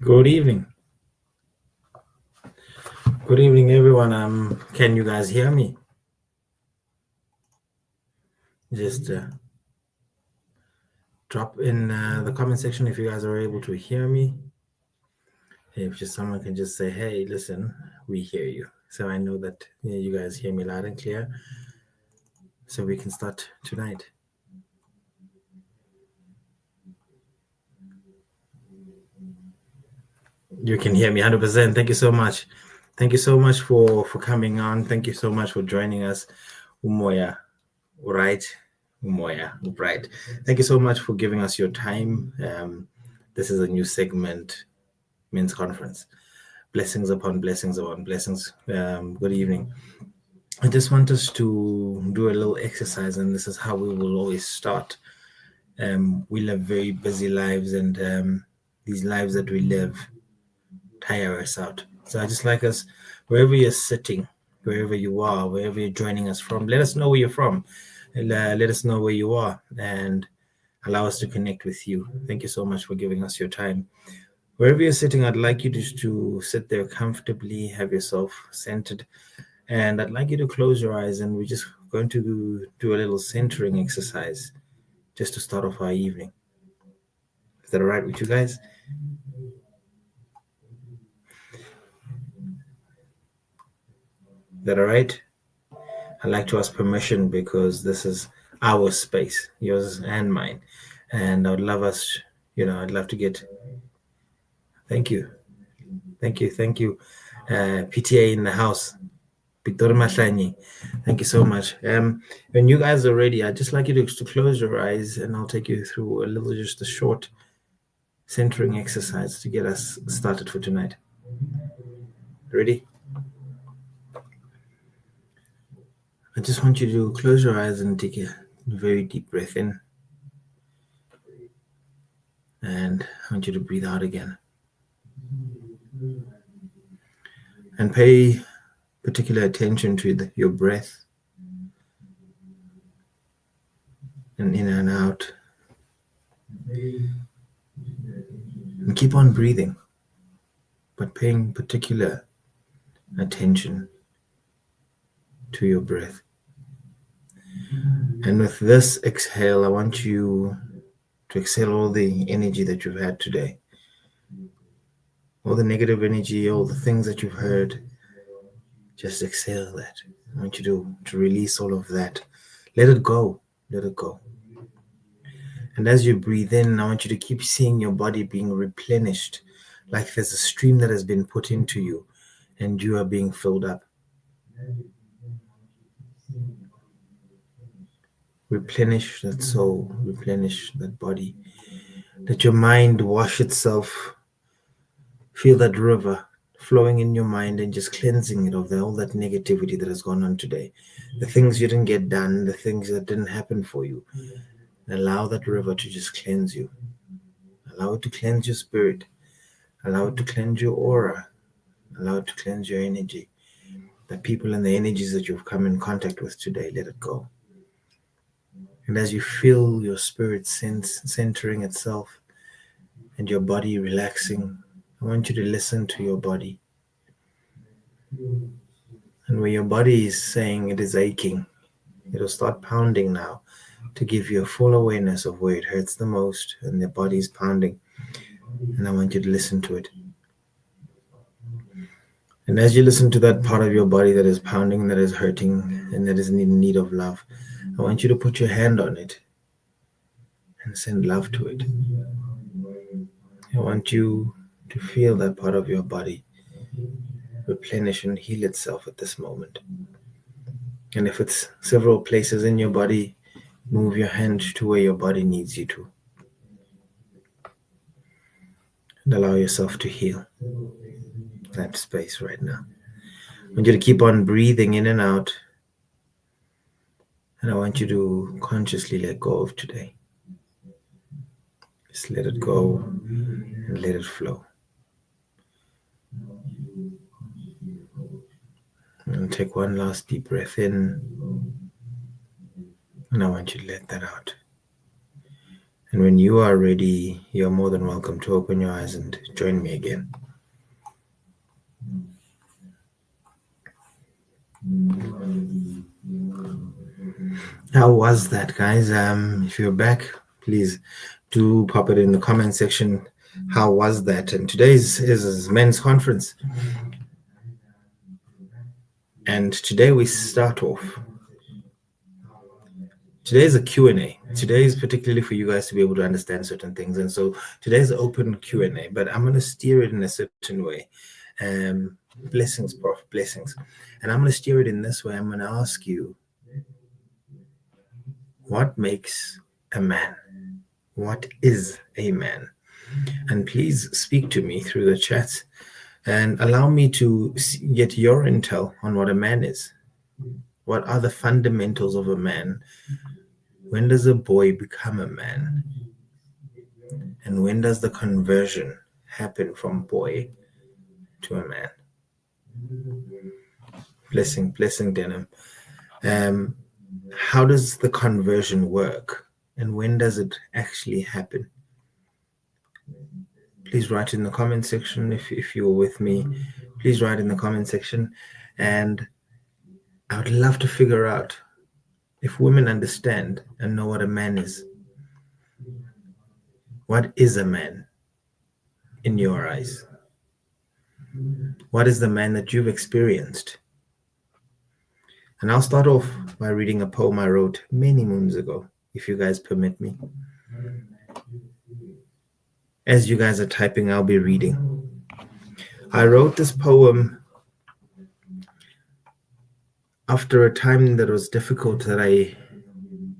Good evening. Good evening, everyone. Can you guys hear me? Just drop in the comment section if you guys are able to hear me. If just someone can just say, "Hey, listen, we hear you," so I know that you guys hear me loud and clear, so we can start tonight. You can hear me 100%. Thank you so much. Thank you so much for coming on. Thank you so much for joining us, Umoya. Right, Umoya. Right. Thank you so much for giving us your time. This is a new segment, MENS Conference. Blessings upon blessings upon blessings. Good evening. I just want us to do a little exercise, and this is how we will always start. We live very busy lives, and these lives that we live tire us out. So I just like us, wherever you're sitting, wherever you are, wherever you're joining us from, let us know where you're from. Let us know where you are and allow us to connect with you. Thank you so much for giving us your time. Wherever you're sitting, I'd like you to sit there comfortably, have yourself centered, and I'd like you to close your eyes, and we're just going to do a little centering exercise just to start off our evening. Is that all right with you guys? Is that all right? I'd like to ask permission because this is our space, yours and mine. And I would love us, I'd love to get, thank you. Thank you. PTA in the house. Victor Mashlani. Thank you so much. When you guys are ready, I'd just like you to close your eyes and I'll take you through just a short centering exercise to get us started for tonight. Ready? I just want you to close your eyes and take a very deep breath in. And I want you to breathe out again. And pay particular attention to your breath. And in and out. And keep on breathing, but paying particular attention to your breath. And with this exhale, I want you to exhale all the energy that you've had today. All the negative energy, all the things that you've heard, just exhale that. I want you to release all of that. Let it go. Let it go. And as you breathe in, I want you to keep seeing your body being replenished, like there's a stream that has been put into you and you are being filled up. Replenish that soul, replenish that body. Let your mind wash itself. Feel that river flowing in your mind and just cleansing it of all that negativity that has gone on today. The things you didn't get done, the things that didn't happen for you. Allow that river to just cleanse you. Allow it to cleanse your spirit. Allow it to cleanse your aura. Allow it to cleanse your energy. The people and the energies that you've come in contact with today, let it go. And as you feel your spirit centering itself and your body relaxing, I want you to listen to your body. And when your body is saying it is aching, it'll start pounding now to give you a full awareness of where it hurts the most, and the body is pounding. And I want you to listen to it. And as you listen to that part of your body that is pounding, that is hurting, and that is in need of love, I want you to put your hand on it and send love to it. I want you to feel that part of your body replenish and heal itself at this moment. And if it's several places in your body, move your hand to where your body needs you to. And allow yourself to heal that space right now. I want you to keep on breathing in and out. And I want you to consciously let go of today. Just let it go and let it flow. And take one last deep breath in. And I want you to let that out. And when you are ready, you're more than welcome to open your eyes and join me again. How was that, guys? If you're back, please do pop it in the comment section. How was that? And today's is men's conference. And today we start off. Today is a Q&A. Today is particularly for you guys to be able to understand certain things. And so today's an open Q&A, but I'm going to steer it in a certain way. Blessings, Prof. Blessings. And I'm going to steer it in this way. I'm going to ask you, what makes a man? What is a man? And please speak to me through the chat and allow me to get your intel on what a man is. What are the fundamentals of a man? When does a boy become a man? And when does the conversion happen from boy to a man? Blessing, Denim. How does the conversion work? And when does it actually happen? Please write in the comment section if you're with me. Please write in the comment section. And I would love to figure out if women understand and know what a man is. What is a man in your eyes? What is the man that you've experienced? And I'll start off by reading a poem I wrote many moons ago, if you guys permit me. As you guys are typing, I'll be reading. I wrote this poem after a time that was difficult, that I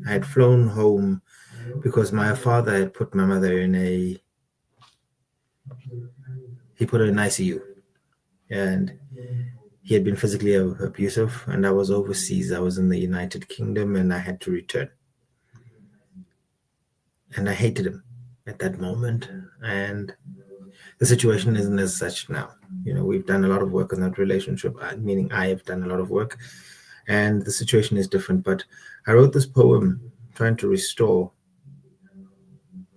had flown home because my father had put my mother in he put her in ICU. And he had been physically abusive, and I was overseas. I was in the United Kingdom, and I had to return. And I hated him at that moment. And the situation isn't as such now. You know, we've done a lot of work on that relationship, meaning I have done a lot of work, and the situation is different. But I wrote this poem trying to restore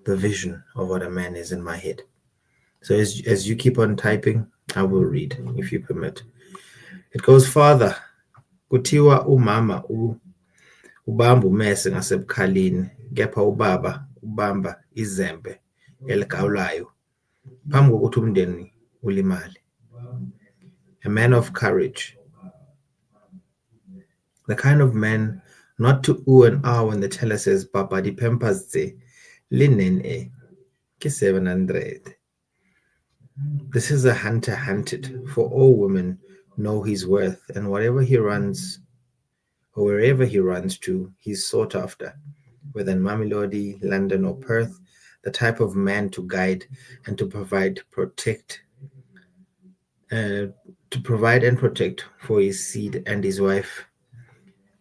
the vision of what a man is in my head. So as you keep on typing, I will read, if you permit. It goes, Father, kuthiwa umama ubamba umese ngasebukhalini, kepha ubaba ubamba izembe eligawulayo phambi kokuthi umndeni ulimale. A man of courage. The kind of man not to ooh and ah when the teller says, Papa, the pampers ze, linen ke 700. This is a hunter hunted, for all women know his worth, and whatever he runs, or wherever he runs to, he's sought after, whether in Mamelodi, London, or Perth, the type of man to guide and to provide and protect for his seed and his wife.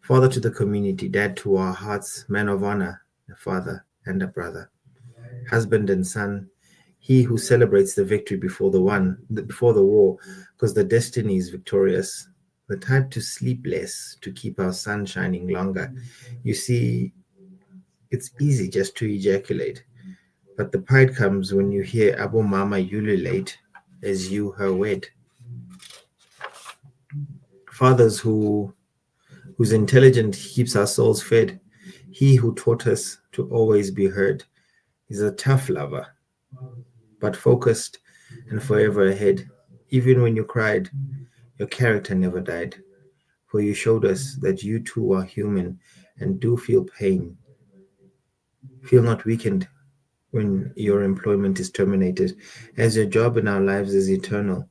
Father to the community, dad to our hearts, man of honor, a father and a brother, husband and son, he who celebrates the victory before the war, because the destiny is victorious, the type to sleep less, to keep our sun shining longer. You see, it's easy just to ejaculate, but the pride comes when you hear Abu Mama ululate as you her wed. Fathers whose intelligence keeps our souls fed, he who taught us to always be heard, is a tough lover, but focused and forever ahead. Even when you cried, your character never died, for you showed us that you too are human and do feel pain. Feel not weakened when your employment is terminated, as your job in our lives is eternal.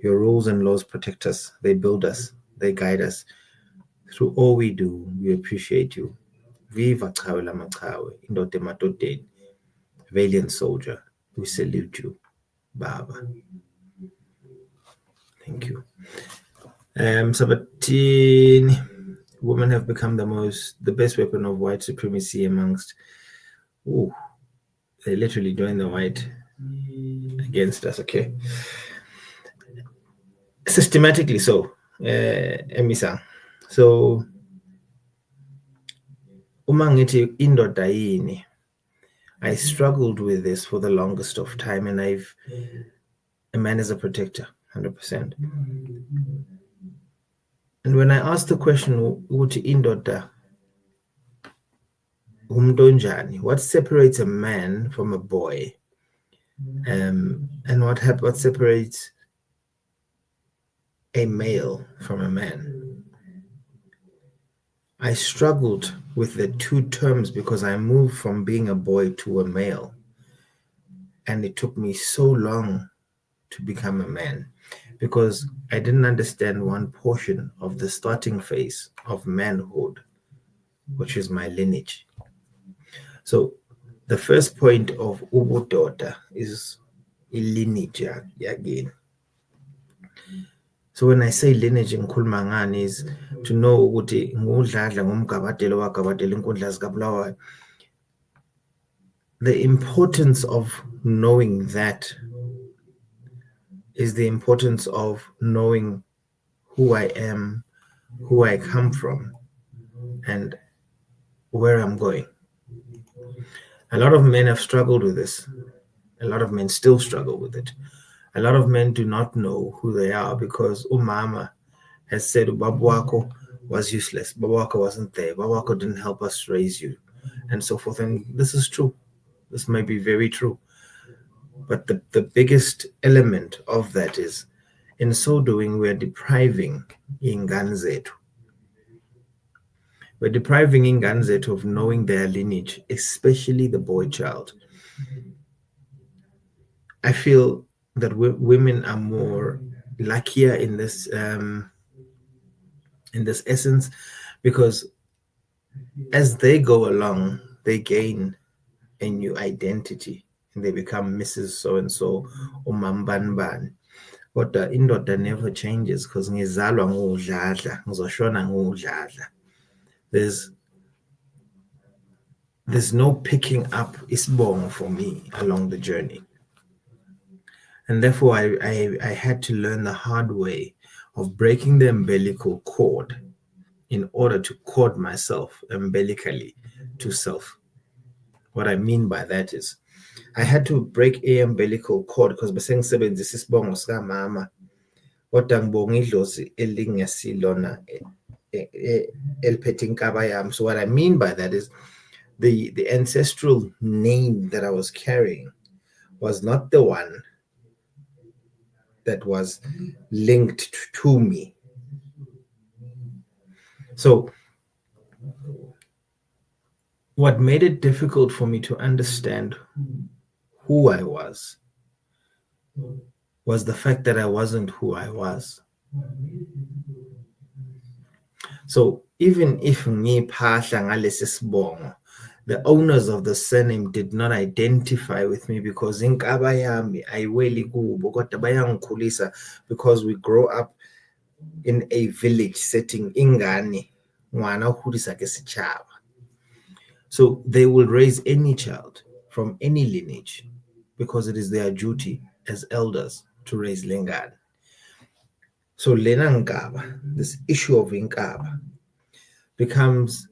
Your rules and laws protect us, they build us, they guide us Through all we do, we appreciate you. Viva Chawe Lamachawe, Indote Matodeni, valiant soldier. We salute you, Baba. Thank you. Sabatini, women have become the best weapon of white supremacy amongst. Ooh, they literally joined the white against us. Okay, systematically so, Emisa. So, umangithi indoda yini. I struggled with this for the longest of time, and a man is a protector, 100%. And when I asked the question, ukuthi indoda umuntu onjani, what separates a man from a boy, and what separates a male from a man? I struggled with the two terms because I moved from being a boy to a male, and it took me so long to become a man because I didn't understand one portion of the starting phase of manhood, which is my lineage. So the first point of ubudoda is lineage again. So when I say lineage ngikhuluma ngani is to know ukuthi ngudladla ngomgabadelo wagabadela inkundla zikabulawayo. The importance of knowing that is the importance of knowing who I am, who I come from, and where I'm going. A lot of men have struggled with this. A lot of men still struggle with it. A lot of men do not know who they are because umama has said Babwako was useless. Babwako wasn't there. Babwako didn't help us raise you, and so forth. And this is true. This may be very true. But the biggest element of that is, in so doing, we're depriving ingane zethu. We're depriving ingane zethu of knowing their lineage, especially the boy child. I feel that women are more luckier in this essence because as they go along, they gain a new identity and they become Mrs. So-and-so or Mambanban. But the indoda never changes because ngizalwa ngudladla, ngizoshona ngudladla. There's no picking up isibongo for me along the journey. And therefore, I had to learn the hard way of breaking the umbilical cord in order to cord myself umbilically to self. What I mean by that is, I had to break a umbilical cord because besengisebenzisa isibongo sikamama kodwa ngibonga idlozi elingesilona eliphethe inkaba yami. So what I mean by that is the ancestral name that I was carrying was not the one that was linked to me. So what made it difficult for me to understand who I was the fact that I wasn't who I was. So even if ngiphahla ngalesi sibongo, the owners of the surname did not identify with me because inkaba yami ayiweli kubo kodwa bayangikhulisa because we grow up in a village setting. Ingane ngwana ukhulisa ke sitshaba. So they will raise any child from any lineage because it is their duty as elders to raise lengane. So lena nkaba, this issue of inkaba, becomes,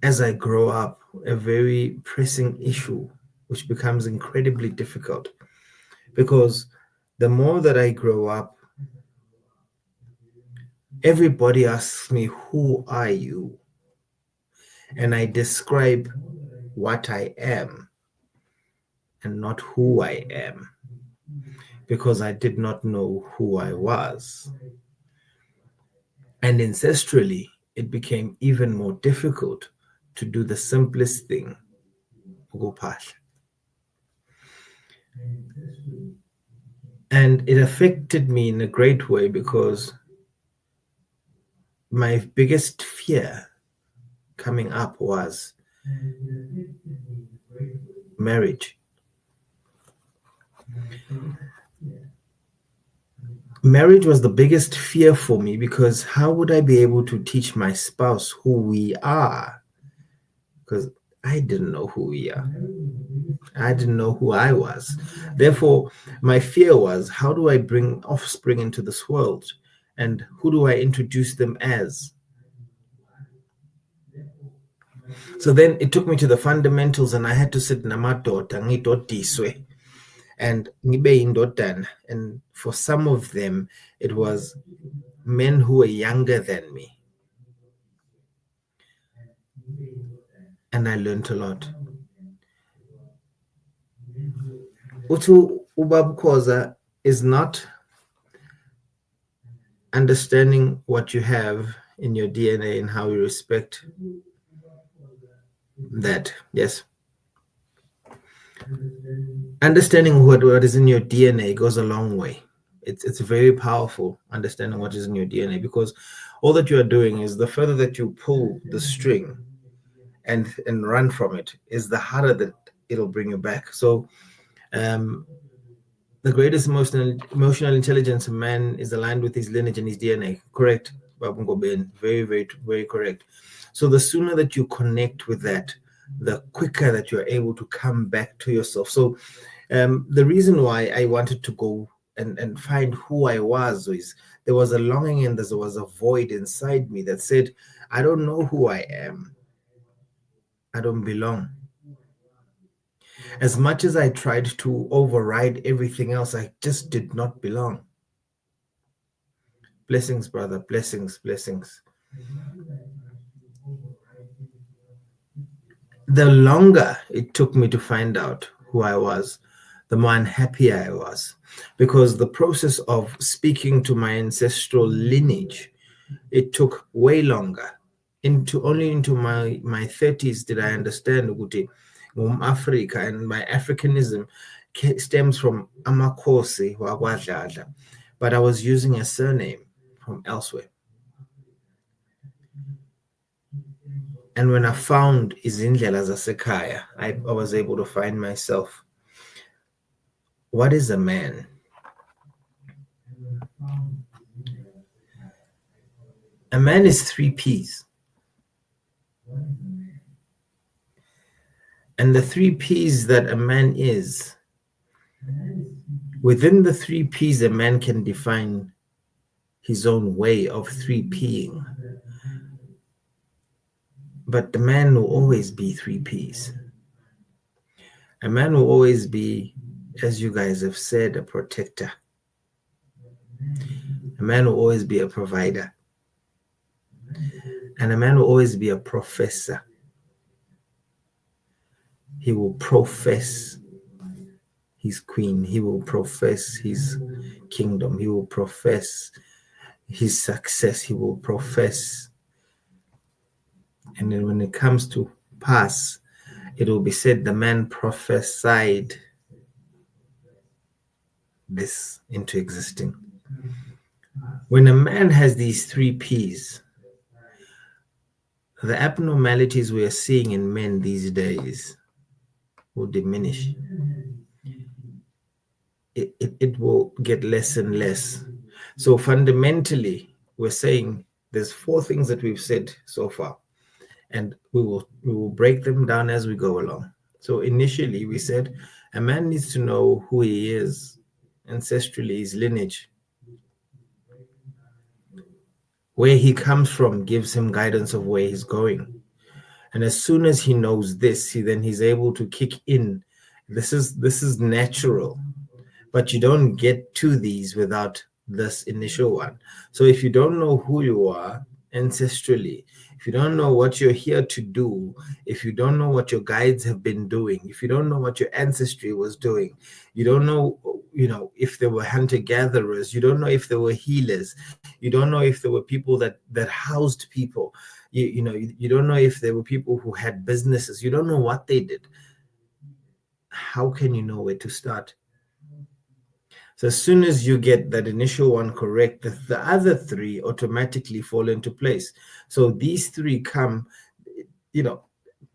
as I grow up, a very pressing issue, which becomes incredibly difficult because the more that I grow up, everybody asks me, who are you? And I describe what I am and not who I am because I did not know who I was. And ancestrally, it became even more difficult to do the simplest thing, ukuphahla. And it affected me in a great way because my biggest fear coming up was marriage. Marriage was the biggest fear for me, because how would I be able to teach my spouse who we are? Because I didn't know who we are. I didn't know who I was. Therefore, my fear was, how do I bring offspring into this world? And who do I introduce them as? So then it took me to the fundamentals, and I had to sit namadota ngidodiswe and ngibe indodana. And for some of them, it was men who were younger than me. And I learned a lot. Utu ubabkoza is not understanding what you have in your DNA and how you respect that. Yes. Understanding what is in your DNA goes a long way. It's very powerful, understanding what is in your DNA, because all that you are doing is, the further that you pull the string and run from it, is the harder that it'll bring you back. So the greatest emotional intelligence of man is aligned with his lineage and his DNA. Correct, Babungo Ben. Very, very, very correct. So the sooner that you connect with that, the quicker that you're able to come back to yourself. So the reason why I wanted to go and find who I was is, there was a longing and there was a void inside me that said, I don't know who I am. I don't belong. As much as I tried to override everything else, I just did not belong. Blessings, brother. Blessings, blessings. The longer it took me to find out who I was, the more unhappy I was, because the process of speaking to my ancestral lineage, it took way longer. Only into my 30s did I understand Uguti, Africa, and my Africanism stems from Amakosi Wagwadladla, but I was using a surname from elsewhere. And when I found Izindlela Zasekhaya, I was able to find myself. What is a man? A man is 3 P's. And the 3 P's that a man is, within the 3 P's, a man can define his own way of 3 P'ing. But the man will always be 3 P's. A man will always be, as you guys have said, a protector. A man will always be a provider. And a man will always be a professor. He will profess his queen. He will profess his kingdom. He will profess his success. He will profess. And then when it comes to pass, it will be said the man prophesied this into existing. When a man has these 3 P's, the abnormalities we are seeing in men these days will diminish. It will get less and less. So fundamentally, we're saying there's 4 things that we've said so far, and we will break them down as we go along. So initially, we said a man needs to know who he is ancestrally, his lineage. Where he comes from gives him guidance of where he's going. And as soon as he knows this, he's able to kick in. This is natural, but you don't get to these without this initial one. So if you don't know who you are ancestrally, if you don't know what you're here to do, if you don't know what your guides have been doing, if you don't know what your ancestry was doing, you don't know, if there were hunter-gatherers, you don't know if there were healers, you don't know if there were people that housed people, you don't know if there were people who had businesses, you don't know what they did. How can you know where to start? So as soon as you get that initial one correct, the other three automatically fall into place. So these three come,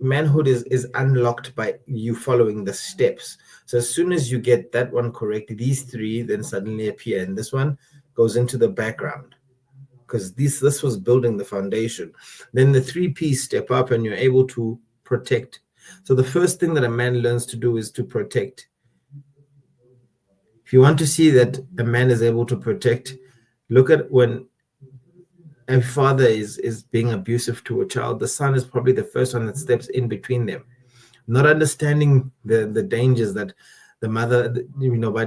manhood is unlocked by you following the steps. So as soon as you get that one correct, these three then suddenly appear, and this one goes into the background because this was building the foundation. Then the 3P's step up, and you're able to protect. So the first thing that a man learns to do is to protect. If you want to see that a man is able to protect, look at when a father is being abusive to a child, the son is probably the first one that steps in between them, not understanding the dangers that the mother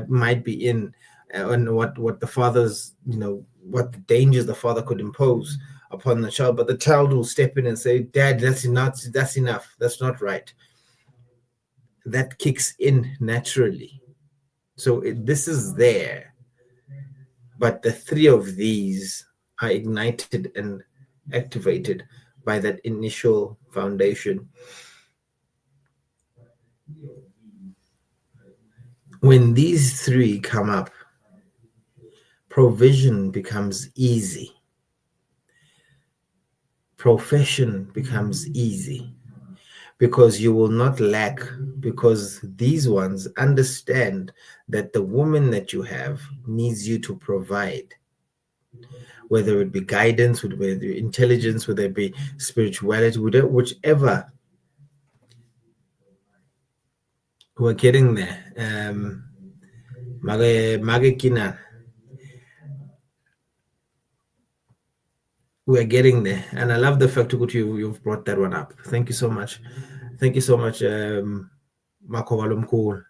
might be in, and what the father's what the dangers the father could impose upon the child. But the child will step in and say, "Dad, that's enough, that's not right." That kicks in naturally. So this is there, but the three of these are ignited and activated by that initial foundation. When these three come up, provision becomes easy. Profession becomes easy because you will not lack, because these ones understand that the woman that you have needs you to provide, whether it be guidance, whether it be intelligence, whether it be spirituality, whichever. We're getting there. We're getting there, and I love the fact that you've brought that one up. Thank you so much. Thank you so much, Makovalumkul.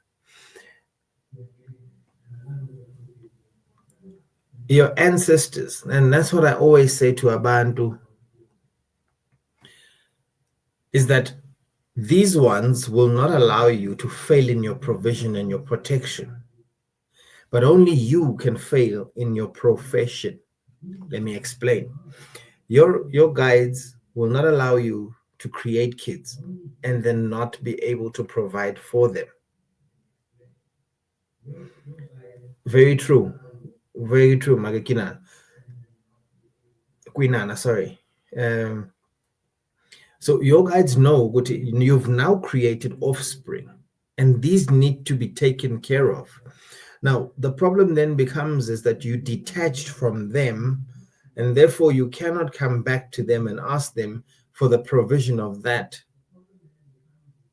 Your ancestors, and that's what I always say to Abantu, is that these ones will not allow you to fail in your provision and your protection, but only you can fail in your profession. Let me explain. Your guides will not allow you to create kids and then not be able to provide for them. Very true. Very true, Magakina. Quinana, sorry. So your guides know what you've now created offspring, and these need to be taken care of. Now, the problem then becomes is that you detached from them, and therefore you cannot come back to them and ask them for the provision of that,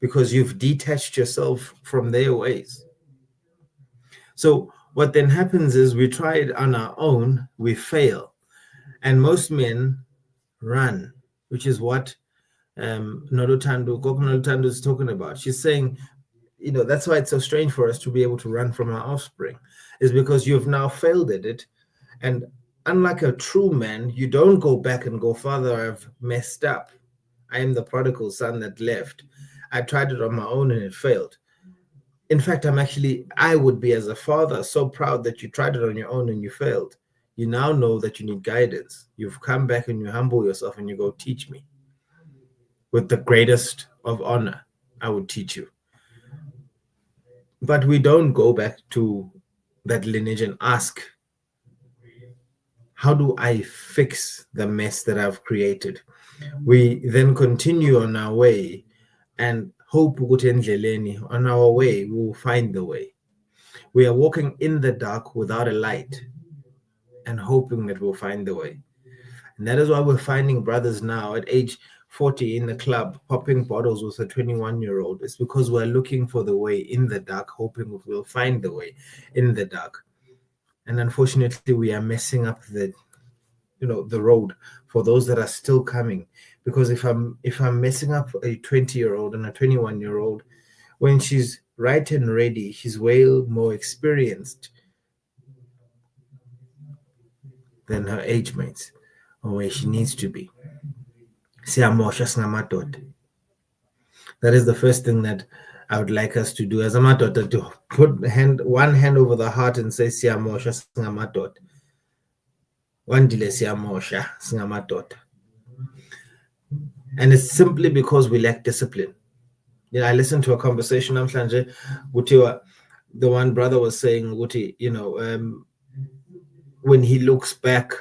because you've detached yourself from their ways. So what then happens is we try it on our own, we fail, and most men run, which is what Nolotando is talking about. She's saying, that's why it's so strange for us to be able to run from our offspring, is because you've now failed at it. And unlike a true man, you don't go back and go, Father, I've messed up. I am the prodigal son that left. I tried it on my own and it failed. In fact, I would be, as a father, so proud that you tried it on your own and you failed. You now know that you need guidance. You've come back and you humble yourself and you go, teach me. With the greatest of honor, I would teach you. But we don't go back to that lineage and ask, how do I fix the mess that I've created? We then continue on our way and hope on our way, we will find the way. We are walking in the dark without a light and hoping that we'll find the way. And that is why we're finding brothers now at age 40 in the club popping bottles with a 21-year-old. It's because we're looking for the way in the dark, hoping we'll find the way in the dark. And unfortunately, we are messing up the road for those that are still coming. Because if I'm messing up a 20-year-old and a 21-year-old, when she's right and ready, she's way more experienced than her age mates, or where she needs to be. That is the first thing that I would like us to do as a matot, to put one hand over the heart and say, Siyamosha singamatot. Wandile siyamosha singamatot. And it's simply because we lack discipline. I listened to a conversation namhlanje kuthiwa the one brother was saying, Guti, when he looks back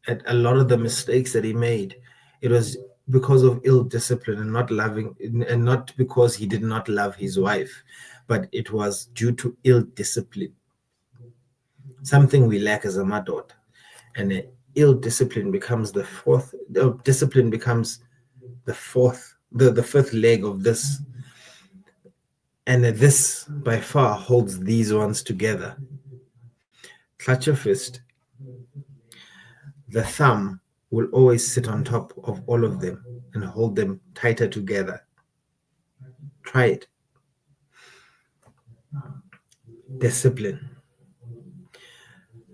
at a lot of the mistakes that he made, it was because of ill discipline and not loving, and not because he did not love his wife, but it was due to ill discipline. Something we lack as a madot, and ill discipline becomes the fourth. Discipline becomes the fifth leg of this, and this by far holds these ones together. Clutch your fist. The thumb will always sit on top of all of them and hold them tighter together. Try it. Discipline.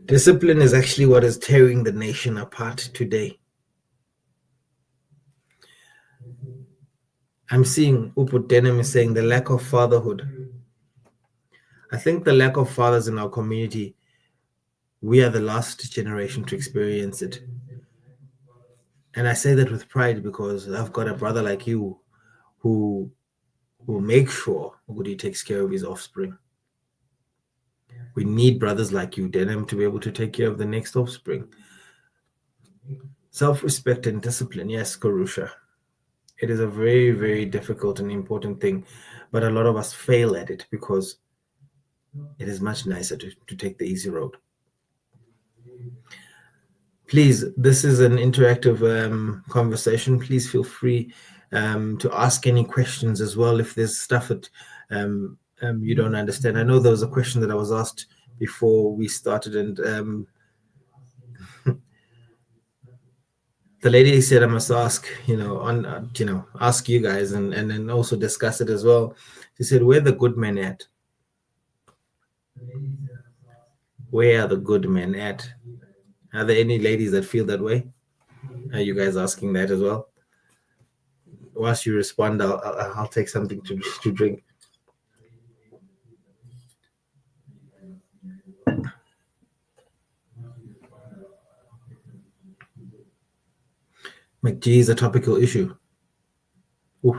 Discipline is actually what is tearing the nation apart today. I'm seeing Uput Denim is saying the lack of fatherhood. I think the lack of fathers in our community, we are the last generation to experience it. And I say that with pride because I've got a brother like you who makes sure he takes care of his offspring. We need brothers like you, Denim, to be able to take care of the next offspring. Self-respect and discipline, yes, Karusha. It is a very, very difficult and important thing, but a lot of us fail at it because it is much nicer to take the easy road. Please, this is an interactive conversation. Please feel free to ask any questions as well if there's stuff that you don't understand. I know there was a question that I was asked before we started, and the lady said I must ask, ask you guys and then also discuss it as well. She said, "Where are the good men at? Where are the good men at?" Are there any ladies that feel that way? Are you guys asking that as well? Whilst you respond, I'll take something to drink. McG is a topical issue. Oof.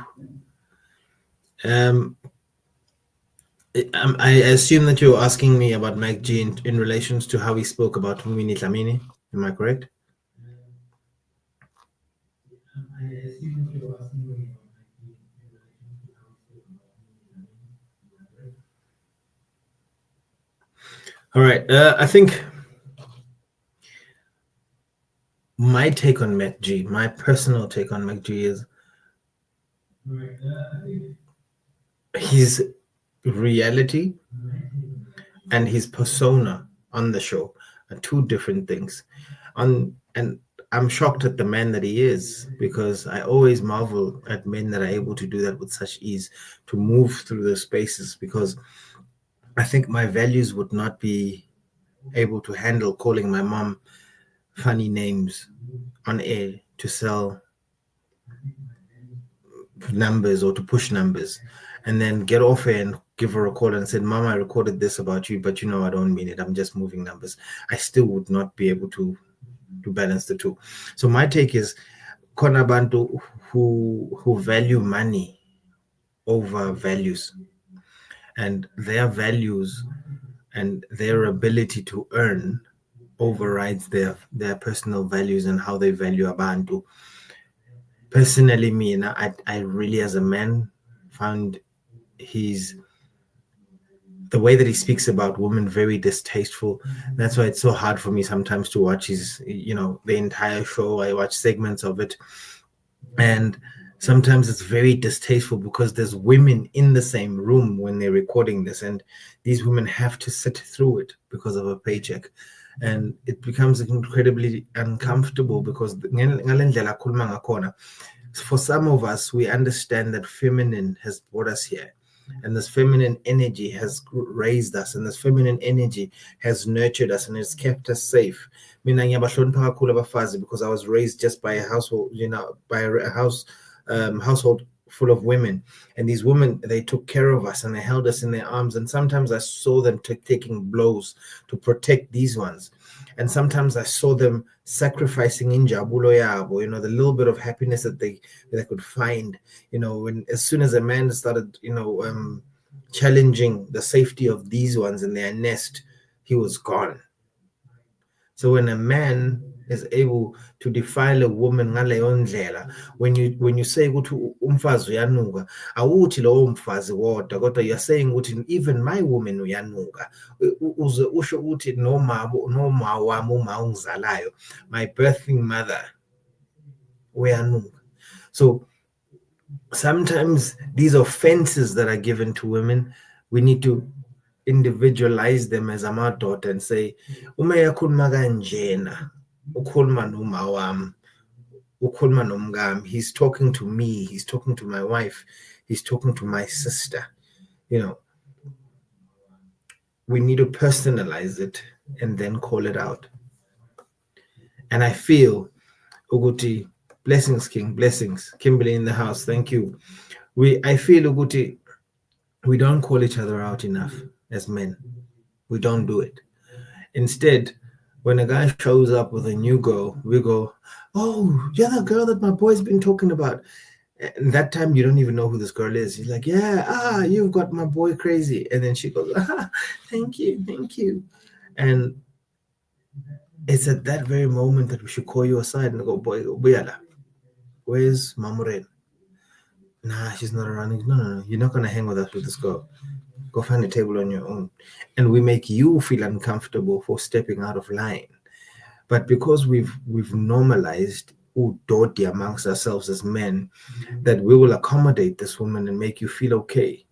I assume that you're asking me about McG in relations to how he spoke about Mumini Tlamini. Am I correct? All right. I think my take on McG, my personal take on McG is his reality and his persona on the show are two different things. And I'm shocked at the man that he is, because I always marvel at men that are able to do that with such ease, to move through the spaces, because I think my values would not be able to handle calling my mom funny names on air to sell numbers or to push numbers, and then get off air and give her a call and said, "Mom, I recorded this about you, but I don't mean it. I'm just moving numbers." I still would not be able to balance the two. So my take is, khona bantu who value money over values, and their values and their ability to earn overrides their personal values and how they value abantu. Personally, me, and I really, as a man, found the way that he speaks about women very distasteful. That's why it's so hard for me sometimes to watch his, the entire show. I watch segments of it, and sometimes it's very distasteful because there's women in the same room when they're recording this, and these women have to sit through it because of a paycheck, and it becomes incredibly uncomfortable because for some of us, we understand that feminine has brought us here, and this feminine energy has raised us, and this feminine energy has nurtured us and has kept us safe. Because I was raised just by a household, by a household full of women, and these women, they took care of us and they held us in their arms, and sometimes I saw them taking blows to protect these ones, and sometimes I saw them sacrificing injabulo yabo, the little bit of happiness that they could find, when as soon as a man started challenging the safety of these ones in their nest, he was gone. So when a man is able to defile a woman ngaleyo ndlela, when you say ukuthi umfazi uyanuka, awuthi lowo mfazi wodwa, kodwa you're saying ukuthi even my woman uyanuka. Uze usho ukuthi noma wami uma ungizalayo, my birthing mother uyanuka. So sometimes these offenses that are given to women, we need to individualize them as amadoda and say, uma yakhuluma kanjena, ukhuluma noma wami, ukhuluma nomngami, he's talking to me, he's talking to my wife, he's talking to my sister. We need to personalize it and then call it out. And I feel, Uguti, blessings, King, blessings. Kimberly in the house, thank you. I feel, Uguti, we don't call each other out enough as men. We don't do it. Instead, when a guy shows up with a new girl, we go, oh, you're the girl that my boy's been talking about. And that time, you don't even know who this girl is. He's like, yeah, you've got my boy crazy. And then she goes, thank you. And it's at that very moment that we should call you aside and go, boy, Buyala, where's Mamuren? Nah, she's not around. No, you're not going to hang with us with this girl. Go find a table on your own. And we make you feel uncomfortable for stepping out of line. But because we've normalized udodi amongst ourselves as men, that we will accommodate this woman and make you feel okay.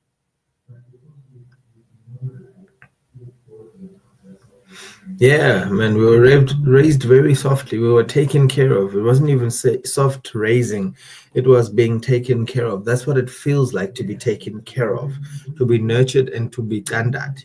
Yeah, man, we were raised very softly. We were taken care of. It wasn't even soft raising. It was being taken care of. That's what it feels like to be taken care of, to be nurtured and to be standard.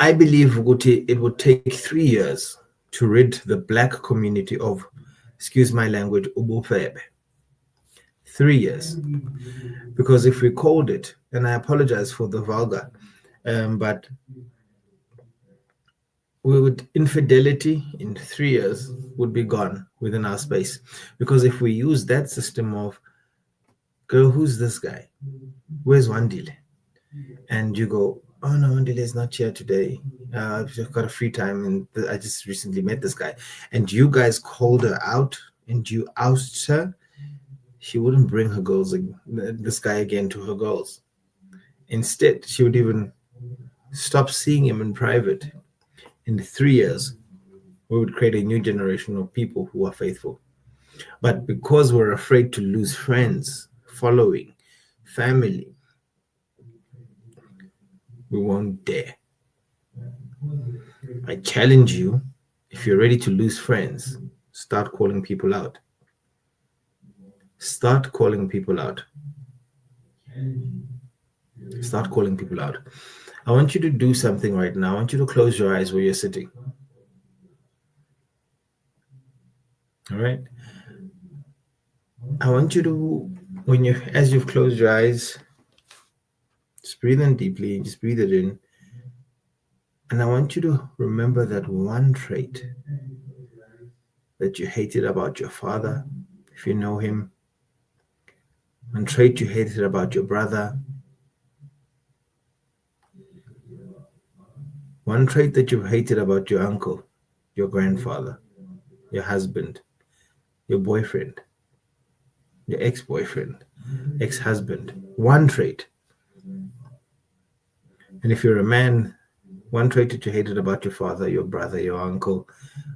I believe Guti, it would take 3 years to rid the black community of, excuse my language, ubufebe. 3 years. Because if we called it, and I apologize for the vulgar, but infidelity in 3 years would be gone within our space. Because if we use that system of, girl, who's this guy? Where's Wandile? And you go, oh no, Wandile is not here today. I've just got a free time and I just recently met this guy. And you guys called her out and you oust her. She wouldn't bring her girls, this guy again, to her girls. Instead, she would even stop seeing him in private. In 3 years, we would create a new generation of people who are faithful. But because we're afraid to lose friends, following, family, we won't dare. I challenge you, if you're ready to lose friends, start calling people out. Start calling people out. Start calling people out. I want you to do something right now. I want you to close your eyes where you're sitting. All right? I want you to, as you've closed your eyes, just breathe in deeply, just breathe it in. And I want you to remember that one trait that you hated about your father, if you know him, one trait you hated about your brother, one trait that you hated about your uncle, your grandfather, your husband, your boyfriend, your ex-boyfriend, ex-husband, one trait. And if you're a man, one trait that you hated about your father, your brother, your uncle,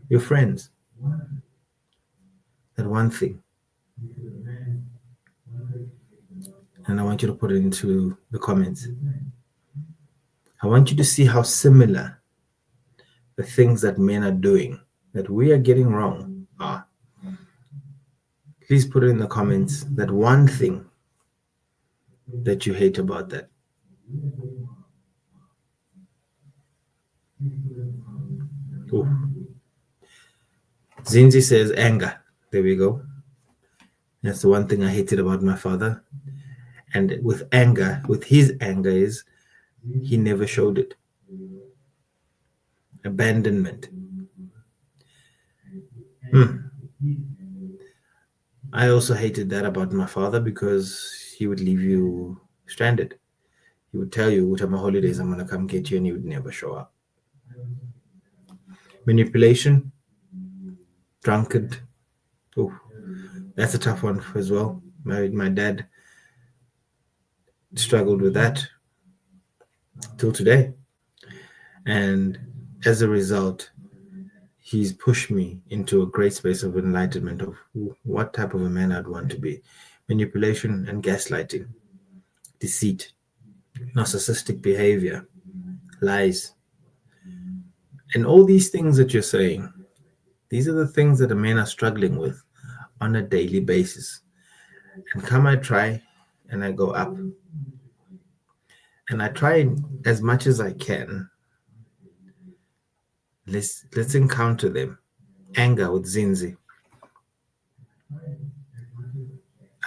your friends. That one thing. And I want you to put it into the comments. I want you to see how similar the things that men are doing, that we are getting wrong, are. Please put it in the comments, that one thing that you hate about that. Ooh. Zinzi says anger. There we go. That's the one thing I hated about my father. And with his anger is he never showed it. Abandonment. I also hated that about my father because he would leave you stranded. He would tell you, which are my holidays, I'm going to come get you, and he would never show up. Manipulation, drunkard. Oh, that's a tough one as well. My dad struggled with that till today. And as a result, he's pushed me into a great space of enlightenment of what type of a man I'd want to be. Manipulation and gaslighting, deceit, narcissistic behavior, lies. And all these things that you're saying, these are the things that a men are struggling with on a daily basis. And come I try and I go up. And I try as much as I can. Let's encounter them. Anger with Zinzi.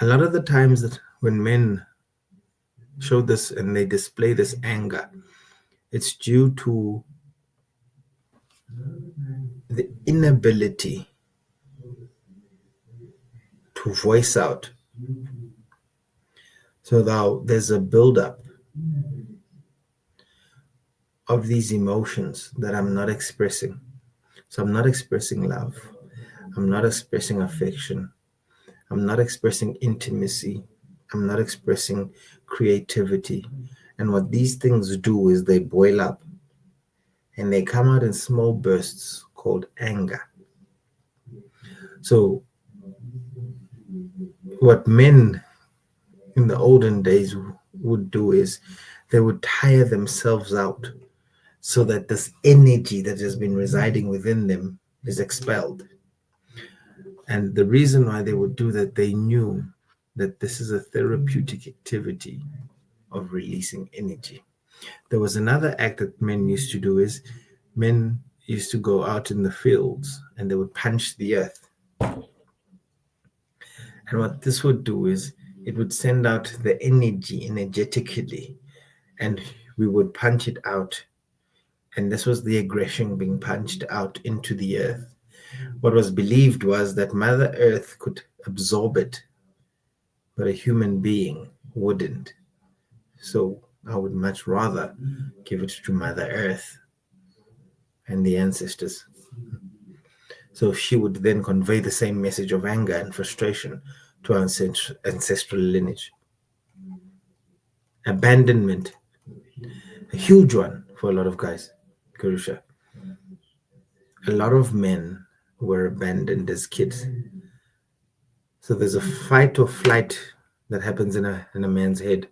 A lot of the times that when men show this and they display this anger, it's due to the inability to voice out. So now there's a buildup of these emotions that I'm not expressing. So I'm not expressing love. I'm not expressing affection. I'm not expressing intimacy. I'm not expressing creativity. And what these things do is they boil up and they come out in small bursts called anger. So what men in the olden days would do is they would tire themselves out so that this energy that has been residing within them is expelled. And the reason why they would do that, they knew that this is a therapeutic activity of releasing energy. There was another act that men used to do is men used to go out in the fields and they would punch the earth. And what this would do is it would send out the energy energetically and we would punch it out. And this was the aggression being punched out into the earth. What was believed was that Mother Earth could absorb it, but a human being wouldn't. So I would much rather give it to Mother Earth and the ancestors. So she would then convey the same message of anger and frustration to our ancestral lineage. Abandonment, a huge one for a lot of guys, Karusha. A lot of men were abandoned as kids. So there's a fight or flight that happens in a man's head.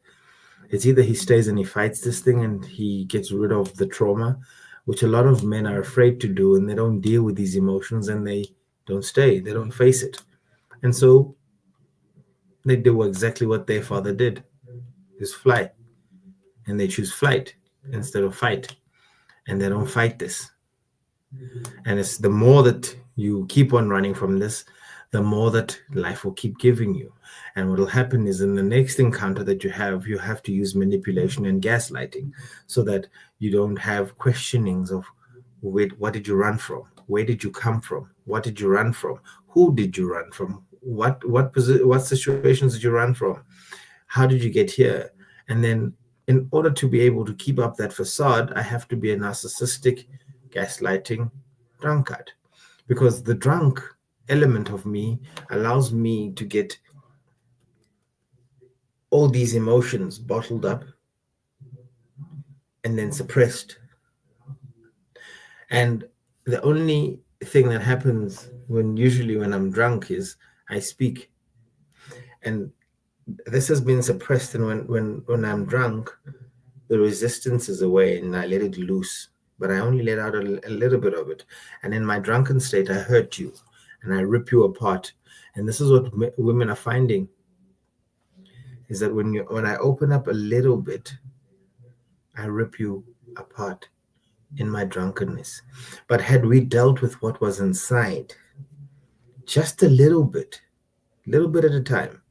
It's either he stays and he fights this thing and he gets rid of the trauma, which a lot of men are afraid to do, and they don't deal with these emotions and they don't stay, they don't face it. And so they do exactly what their father did, is fly. And they choose flight instead of fight. And they don't fight this. And it's the more that you keep on running from this, the more that life will keep giving you. And what will happen is in the next encounter that you have to use manipulation and gaslighting so that you don't have questionings of what did you run from? Where did you come from? What did you run from? Who did you run from? What situations did you run from? How did you get here? And then in order to be able to keep up that facade, I have to be a narcissistic, gaslighting drunkard. Because the drunk element of me allows me to get all these emotions bottled up and then suppressed. And the only thing that happens usually when I'm drunk is I speak. And this has been suppressed, and when I'm drunk, the resistance is away and I let it loose. But I only let out a little bit of it. And in my drunken state, I hurt you and I rip you apart. And this is what women are finding, is that when I open up a little bit, I rip you apart in my drunkenness. But had we dealt with what was inside, just a little bit at a time.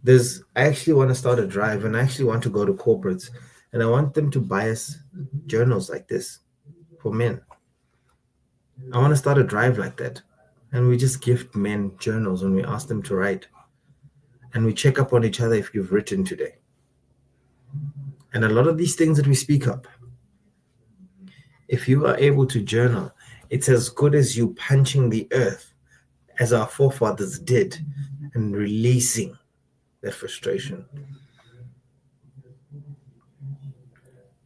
I actually want to start a drive, and I actually want to go to corporates, and I want them to buy us journals like this for men. I want to start a drive like that. And we just gift men journals when we ask them to write. And we check up on each other if you've written today. And a lot of these things that we speak up, if you are able to journal, it's as good as you punching the earth as our forefathers did and releasing that frustration.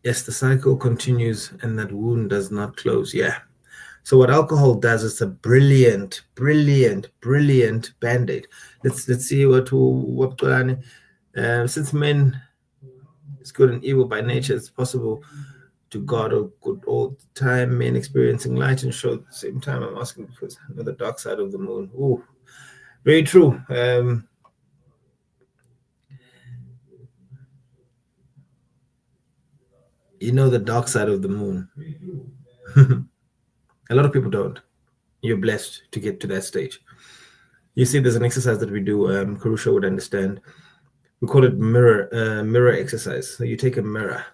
Yes, the cycle continues and that wound does not close. Yeah. So what alcohol does is a brilliant, brilliant, brilliant band-aid. Let's see what since men is good and evil by nature, it's possible to God or good all the time, men experiencing light and show at the same time. I'm asking because I know the dark side of the moon. Ooh, very true. You know the dark side of the moon. A lot of people don't. You're blessed to get to that stage. You see, there's an exercise that we do. Karusha would understand. We call it mirror exercise. So you take a mirror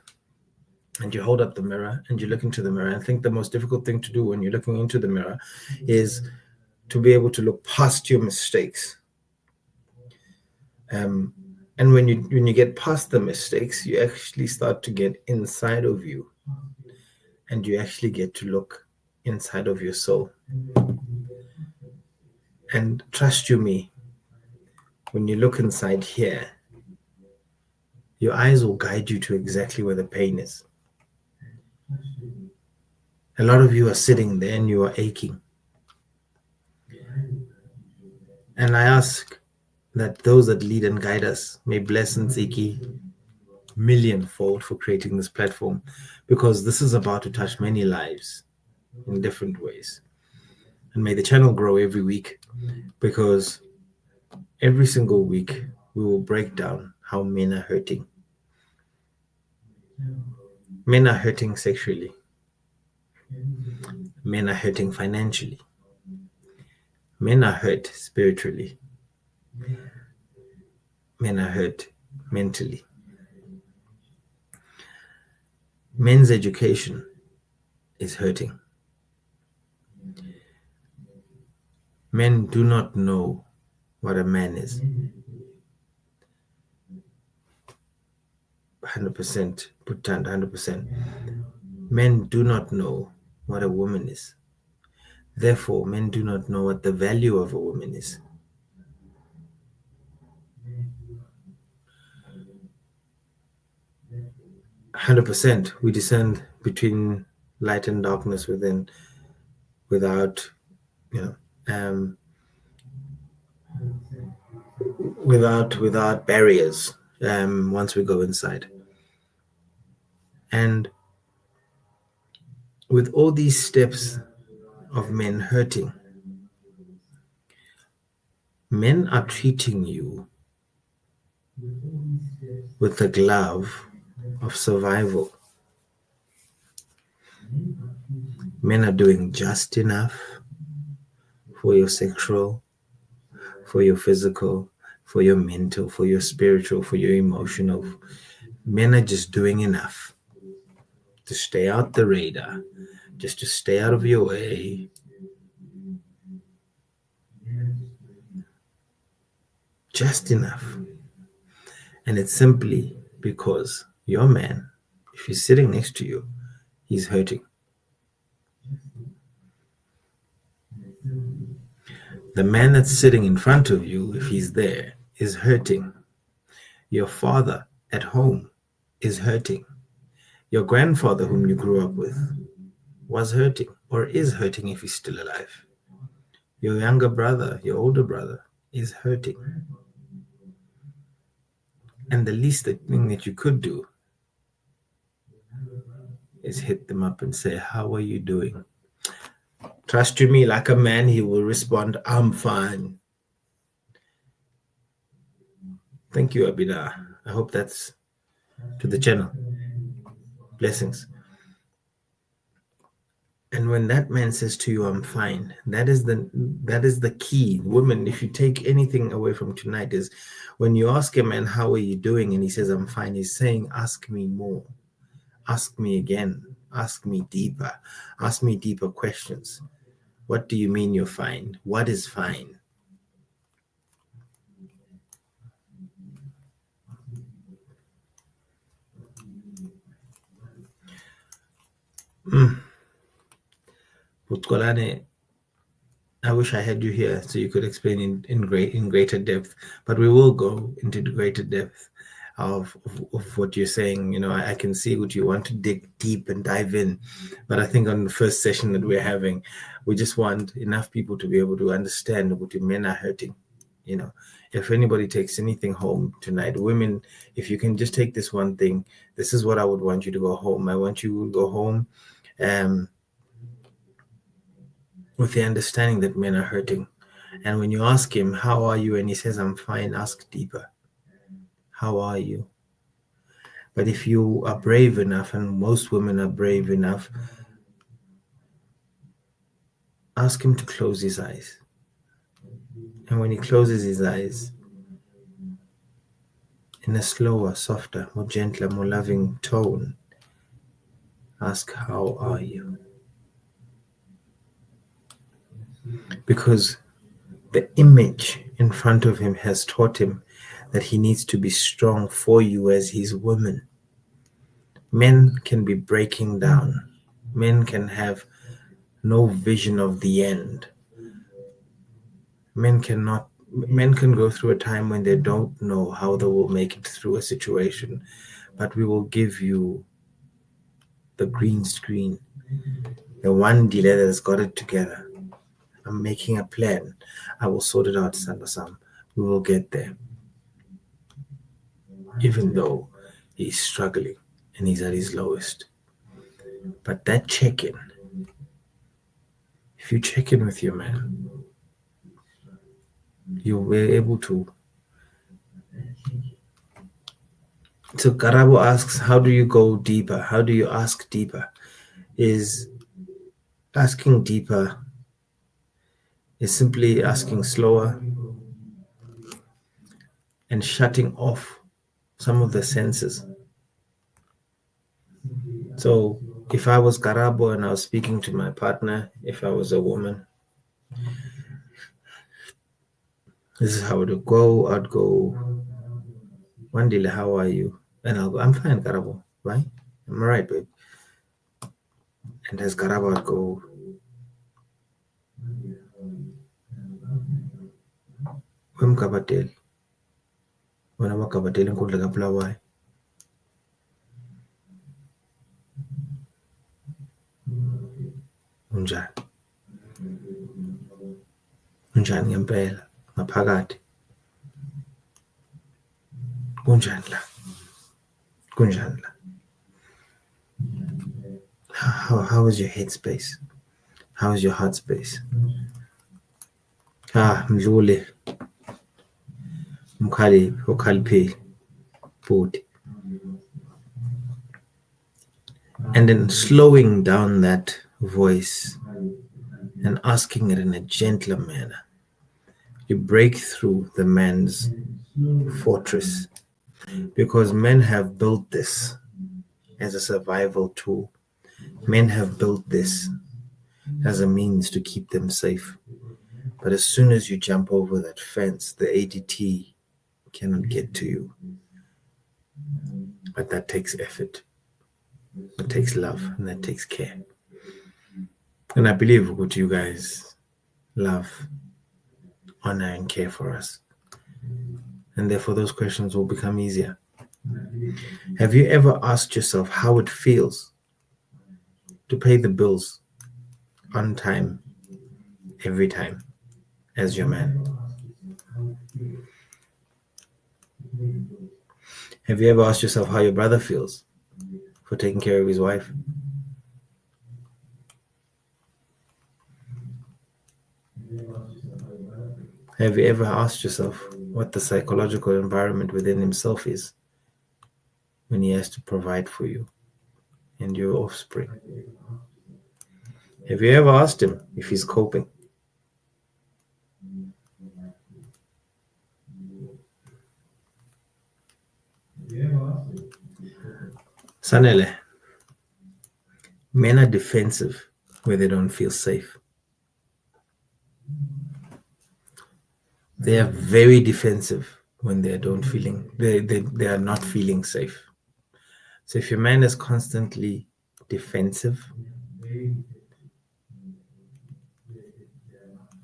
and you hold up the mirror and you look into the mirror. I think the most difficult thing to do when you're looking into the mirror is to be able to look past your mistakes. And when you get past the mistakes, you actually start to get inside of you, and you actually get to look inside of your soul. And trust you me, when you look inside here, your eyes will guide you to exactly where the pain is. A lot of you are sitting there and you are aching. And I ask that those that lead and guide us may bless Nziki millionfold for creating this platform, because this is about to touch many lives in different ways. And may the channel grow every week, because every single week we will break down how men are hurting. Men are hurting sexually. Men are hurting financially. Men are hurt spiritually. Men are hurt mentally. Men's education is hurting. Men do not know what a man is. 100%, put down 100%. Men do not know what a woman is. Therefore, men do not know what the value of a woman is. We descend between light and darkness within, without barriers. Once we go inside, and with all these steps of men hurting, men are treating you with the glove of survival. Men are doing just enough for your sexual, for your physical, for your mental, for your spiritual, for your emotional. Men are just doing enough to stay out the radar, just to stay out of your way. Just enough. And it's simply because your man, if he's sitting next to you, he's hurting. The man that's sitting in front of you, if he's there, is hurting. Your father at home is hurting. Your grandfather, whom you grew up with, was hurting or is hurting if he's still alive. Your younger brother, your older brother, is hurting. And the least thing that you could do is hit them up and say, "How are you doing?" Trust you me, like a man, he will respond, "I'm fine." Thank you, Abida. I hope that's to the channel. Blessings. And when that man says to you, "I'm fine," that is the key. Women, if you take anything away from tonight, is when you ask a man, "How are you doing?" and he says, "I'm fine," he's saying, "Ask me more. Ask me again. Ask me deeper. Ask me deeper questions." What do you mean you're fine? What is fine? Butkolane, I wish I had you here so you could explain in greater depth, but we will go into greater depth of what you're saying. You know, I can see what you want to dig deep and dive in, but I think on the first session that we're having, we just want enough people to be able to understand what men are hurting. You know, if anybody takes anything home tonight, women, if you can just take this one thing, this is what I would want you to go home. I want you to go home with the understanding that men are hurting. And when you ask him, how are you? And he says, I'm fine, ask deeper. How are you? But if you are brave enough, and most women are brave enough, ask him to close his eyes. And when he closes his eyes, in a slower, softer, more gentler, more loving tone, ask, how are you? Because the image in front of him has taught him that he needs to be strong for you as his woman. Men can be breaking down. Men can have no vision of the end. Men can go through a time when they don't know how they will make it through a situation, but we will give you the green screen, the Wandile that has got it together. I'm making a plan. I will sort it out, Sandasam. We will get there. Even though he's struggling and he's at his lowest. But that check-in, if you check in with your man, you'll be able to. So Karabo asks, how do you go deeper? How do you ask deeper? Is asking deeper is simply asking slower and shutting off some of the senses. So if I was Karabo and I was speaking to my partner, if I was a woman, this is how it would go. I'd go, Wandile, how are you? And I'll go, I'm fine, Karabo. Right? I'm all right, babe. And as Karabo, I'd go, Wemkabatel. When I'm Kabatel and Kudla Kaplawai. Unjani ngempela ngaphakathi kunjani la how is your head space, how is your heart space? Mdluli ukhaliphi futhi. And then slowing down that voice and asking it in a gentler manner, you break through the man's fortress, because men have built this as a survival tool. Men have built this as a means to keep them safe. But as soon as you jump over that fence, the ADT cannot get to you. But that takes effort, that takes love, and that takes care. And I believe what you guys love, honor, and care for us. And therefore those questions will become easier. Have you ever asked yourself how it feels to pay the bills on time, every time, as your man? Have you ever asked yourself how your brother feels for taking care of his wife? Have you ever asked yourself what the psychological environment within himself is when he has to provide for you and your offspring? Have you ever asked him if he's coping? Sanele, men are defensive where they don't feel safe. They are very defensive when they are not feeling safe. So if your man is constantly defensive,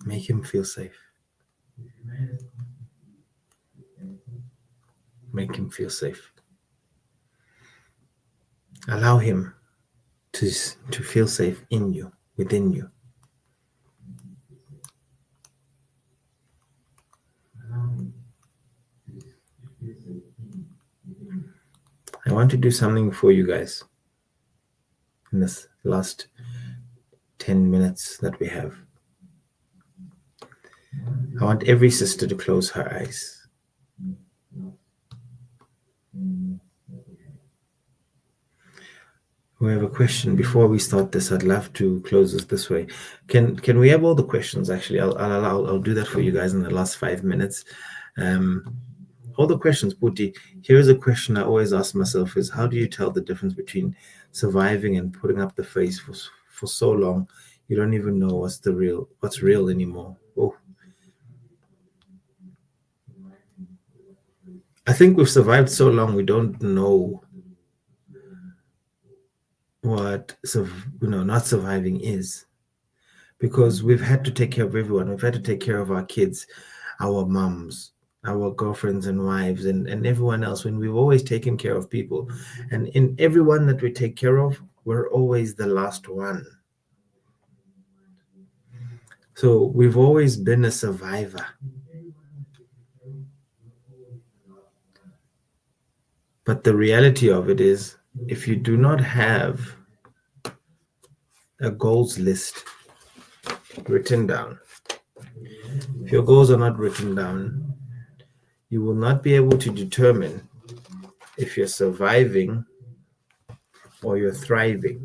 make him feel safe. Make him feel safe. Allow him to feel safe in you, within you. I want to do something for you guys in this last 10 minutes that we have. I want every sister to close her eyes. We have a question before we start this. I'd love to close this way. Can we have all the questions? Actually, I'll do that for you guys in the last 5 minutes. All the questions, Puti. Here is a question I always ask myself: is how do you tell the difference between surviving and putting up the face for so long you don't even know what's real anymore? Oh, I think we've survived so long we don't know what not surviving is, because we've had to take care of everyone. We've had to take care of our kids, our moms, our girlfriends and wives, and everyone else, when we've always taken care of people. And in everyone that we take care of, we're always the last one. So we've always been a survivor. But the reality of it is, if you do not have a goals list written down, if your goals are not written down, you will not be able to determine if you're surviving or you're thriving.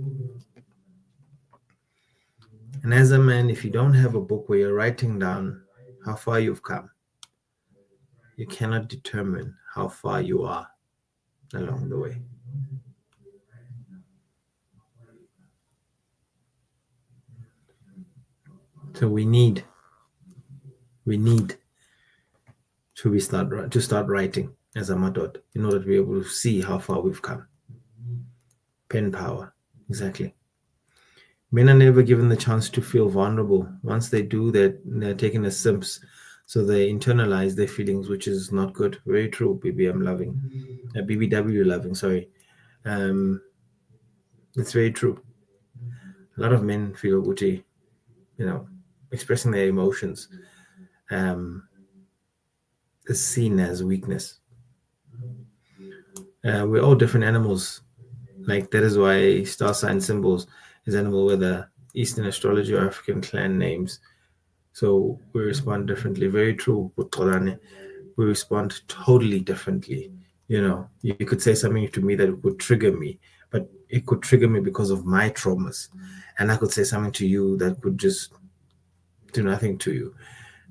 And as a man, if you don't have a book where you're writing down how far you've come, you cannot determine how far you are along the way. So we need to start writing as a madod in order to be able to see how far we've come. Pen power, exactly. Men are never given the chance to feel vulnerable. Once they do, they're taken as simps. So they internalize their feelings, which is not good. Very true, BBM loving. BBW loving, sorry. It's very true. A lot of men feel Uti, expressing their emotions is seen as weakness. We're all different animals. Like, that is why star sign symbols is animal, whether Eastern astrology or African clan names. So we respond differently. Very true, Bukolane. We respond totally differently. You could say something to me that would trigger me, but it could trigger me because of my traumas. And I could say something to you that could just do nothing to you.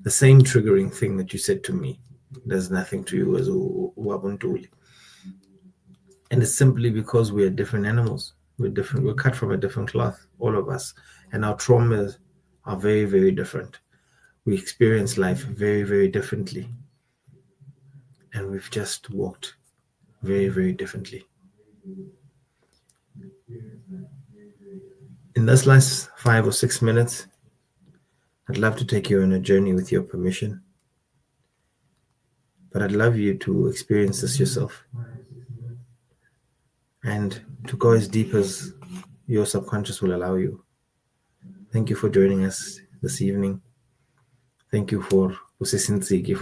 The same triggering thing that you said to me does nothing to you as Uwabuntuli. And it's simply because we are different animals. We're different. We're cut from a different cloth, all of us. And our traumas are very, very different. We experience life very, very differently. And we've just walked very, very differently. In this last 5 or 6 minutes, I'd love to take you on a journey with your permission. But I'd love you to experience this yourself and to go as deep as your subconscious will allow you. Thank you for joining us this evening. Thank you for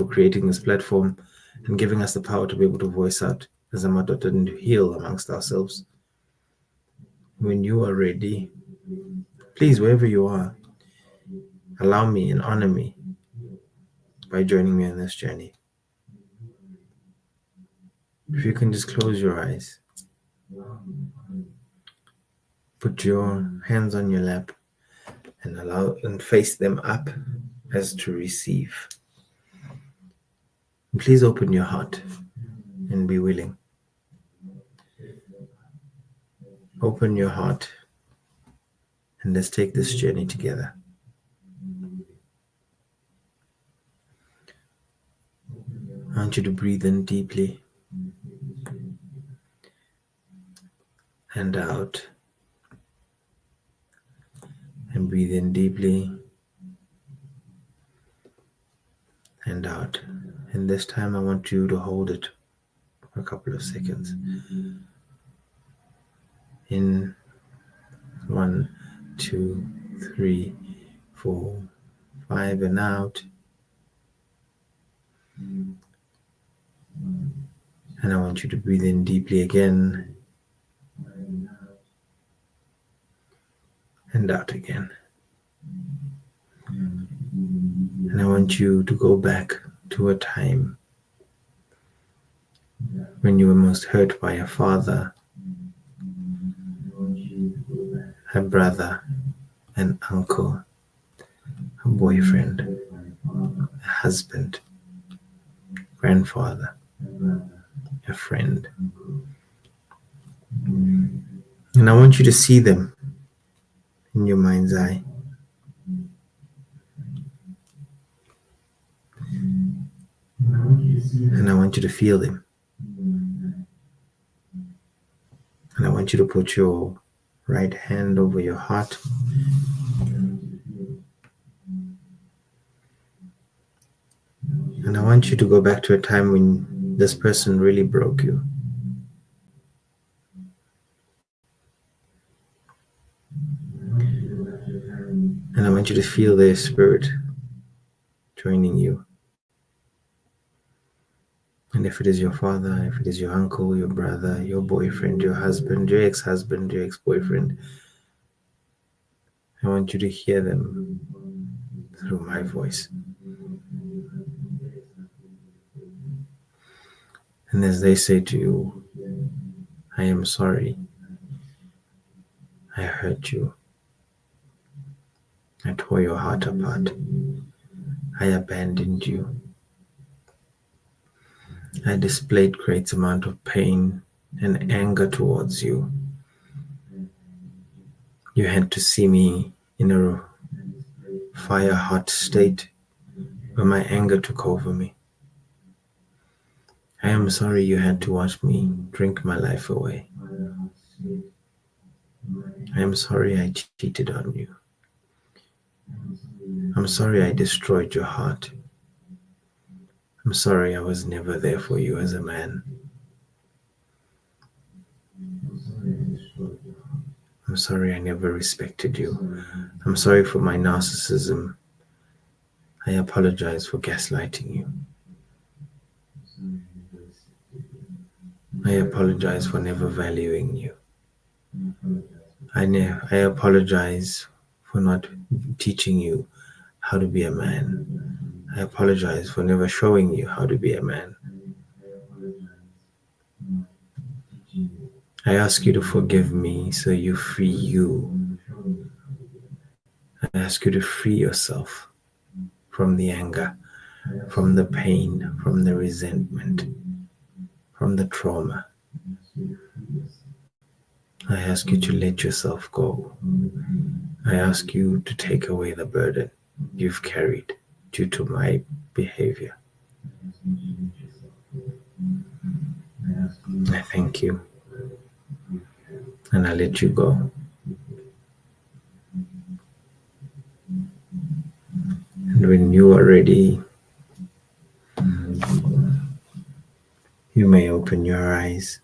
creating this platform and giving us the power to be able to voice out as a madot and heal amongst ourselves. When you are ready, please, wherever you are, allow me and honor me by joining me on this journey. If you can just close your eyes, put your hands on your lap and face them up as to receive. And please open your heart and be willing. Open your heart and let's take this journey together. I want you to breathe in deeply and out. And breathe in deeply and out. And this time I want you to hold it for a couple of seconds. In 1, 2, 3, 4, 5, and out. And I want you to breathe in deeply again and out again. And I want you to go back to a time when you were most hurt by a father, a brother, an uncle, a boyfriend, a husband, grandfather, a friend. And I want you to see them in your mind's eye. And I want you to feel them. And I want you to put your right hand over your heart. And I want you to go back to a time when this person really broke you. And I want you to feel their spirit joining you. And if it is your father, if it is your uncle, your brother, your boyfriend, your husband, your ex-husband, your ex-boyfriend, I want you to hear them through my voice. And as they say to you, I am sorry. I hurt you. I tore your heart apart. I abandoned you. I displayed great amount of pain and anger towards you. You had to see me in a fire-hot state where my anger took over me. I am sorry you had to watch me drink my life away. I am sorry I cheated on you. I'm sorry I destroyed your heart. I'm sorry I was never there for you as a man. I'm sorry I never respected you. I'm sorry for my narcissism. I apologize for gaslighting you. I apologize for never valuing you. I apologize for not teaching you how to be a man. I apologize for never showing you how to be a man. I ask you to forgive me so you free you. I ask you to free yourself from the anger, from the pain, from the resentment, from the trauma. I ask you to let yourself go. I ask you to take away the burden you've carried due to my behavior. I thank you. And I let you go. And when you are ready, you may open your eyes.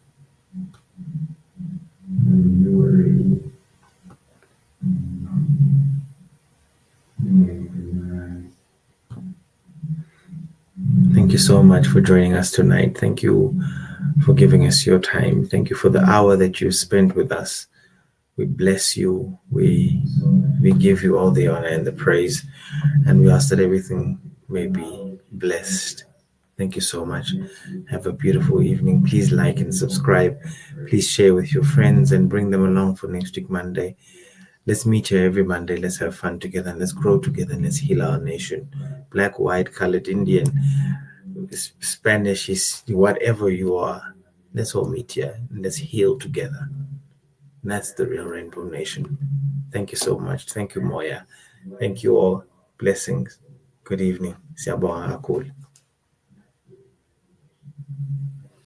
Thank you so much for joining us tonight. Thank you for giving us your time. Thank you for the hour that you spent with us. We bless you. We give you all the honor and the praise. And we ask that everything may be blessed. Thank you so much. Have a beautiful evening. Please like and subscribe. Please share with your friends and bring them along for next week, Monday. Let's meet here every Monday. Let's have fun together and let's grow together and let's heal our nation. Black, white, colored, Indian, Spanish, is whatever you are. Let's all meet here and let's heal together. And that's the real Rainbow Nation. Thank you so much. Thank you, Moya. Thank you all. Blessings. Good evening. Siyabonga kakhulu.